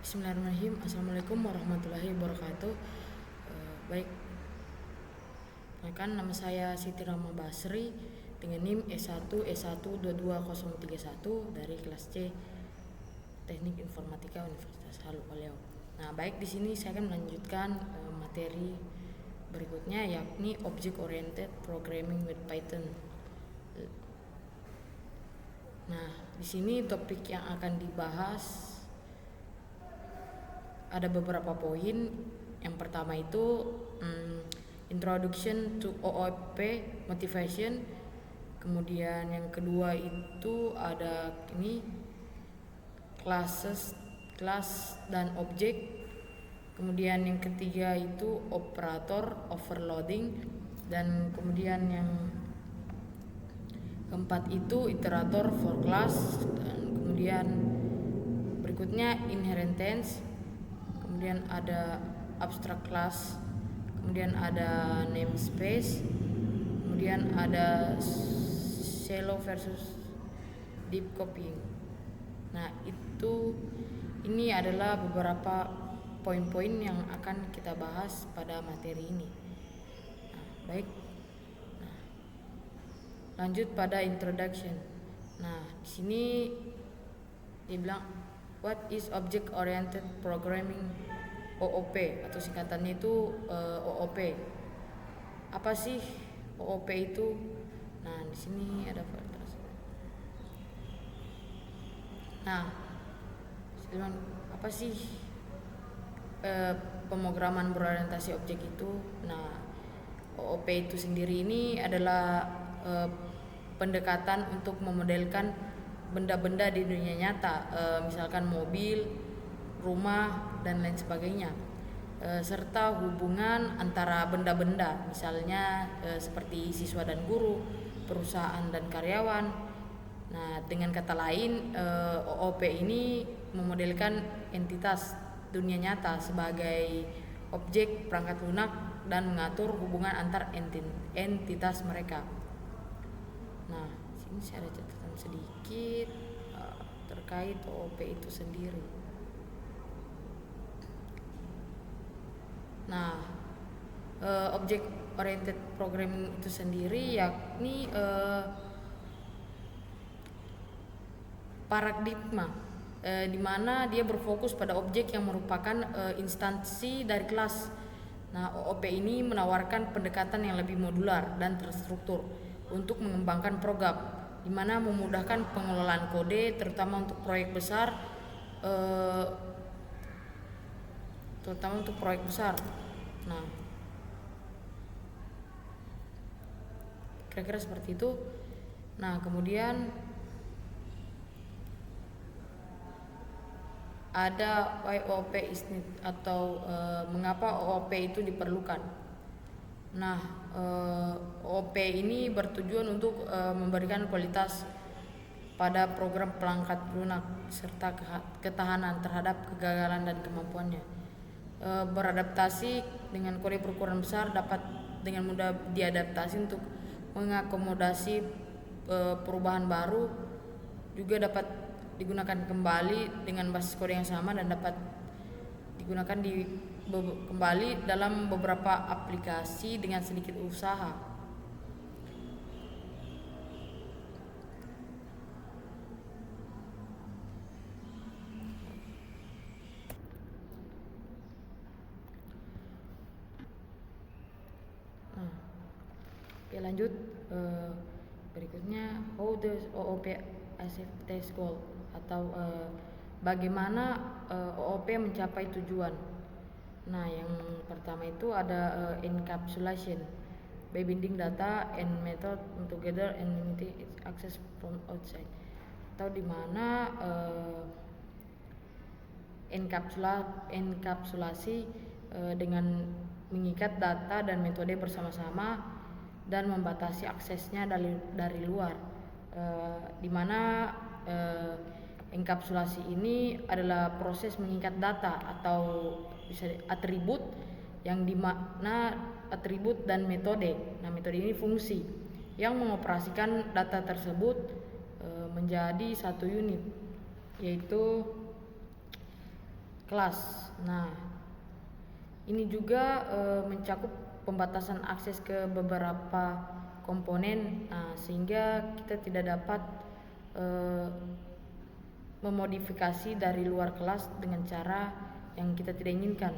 Bismillahirrahmanirrahim. Assalamualaikum warahmatullahi wabarakatuh. Baik, nama saya Siti Rama Basri dengan NIM S1 dari kelas C Teknik Informatika Universitas Halu Oleo. Nah, baik, di sini saya akan melanjutkan materi berikutnya, yakni Object Oriented Programming with Python. Nah, di sini topik yang akan dibahas ada beberapa poin. Yang pertama itu Introduction to OOP Motivation. Kemudian yang kedua itu ada classes, class dan object. Kemudian yang ketiga itu operator overloading, dan kemudian yang keempat itu iterator for class, dan kemudian berikutnya inheritance. Kemudian ada abstract class, kemudian ada namespace, kemudian ada shallow versus deep copying. Nah, ini adalah beberapa poin-poin yang akan kita bahas pada materi ini. Nah, baik. Nah, lanjut pada introduction. Nah, di sini dibilang what is object oriented programming, OOP, atau singkatannya itu OOP. Apa sih OOP itu? Nah, di sini ada apa sih pemrograman berorientasi objek itu? Nah, OOP itu sendiri ini adalah pendekatan untuk memodelkan benda-benda di dunia nyata, misalkan mobil, rumah, dan lain sebagainya, serta hubungan antara benda-benda, misalnya seperti siswa dan guru, perusahaan dan karyawan. Nah, dengan kata lain, OOP ini memodelkan entitas dunia nyata sebagai objek perangkat lunak dan mengatur hubungan antar entitas mereka. Nah, sini saya ada catatan sedikit terkait OOP itu sendiri. Nah, object oriented programming itu sendiri yakni paradigma di mana dia berfokus pada objek yang merupakan instansi dari kelas. Nah, OOP ini menawarkan pendekatan yang lebih modular dan terstruktur untuk mengembangkan program, di mana memudahkan pengelolaan kode terutama untuk proyek besar, Nah, kira-kira seperti itu. Nah, kemudian ada why OOP is need, atau mengapa OOP itu diperlukan. Nah, OOP ini bertujuan untuk memberikan kualitas pada program perangkat lunak serta ketahanan terhadap kegagalan dan kemampuannya beradaptasi dengan kode berukuran besar, dapat dengan mudah diadaptasi untuk mengakomodasi perubahan baru, juga dapat digunakan kembali dengan basis kode yang sama, dan dapat digunakan kembali dalam beberapa aplikasi dengan sedikit usaha. Oke, lanjut. Berikutnya, how does OOP achieve test goal, atau bagaimana OOP mencapai tujuan. Nah, yang pertama itu ada encapsulation by binding data and method together and limiting its access from outside, atau dimana enkapsulasi dengan mengikat data dan metode bersama-sama dan membatasi aksesnya dari luar, di mana enkapsulasi ini adalah proses mengikat data atau bisa atribut, yang dimana atribut dan metode. Nah, metode ini fungsi yang mengoperasikan data tersebut menjadi satu unit, yaitu kelas. Nah, ini juga mencakup pembatasan akses ke beberapa komponen, sehingga kita tidak dapat memodifikasi dari luar kelas dengan cara yang kita tidak inginkan.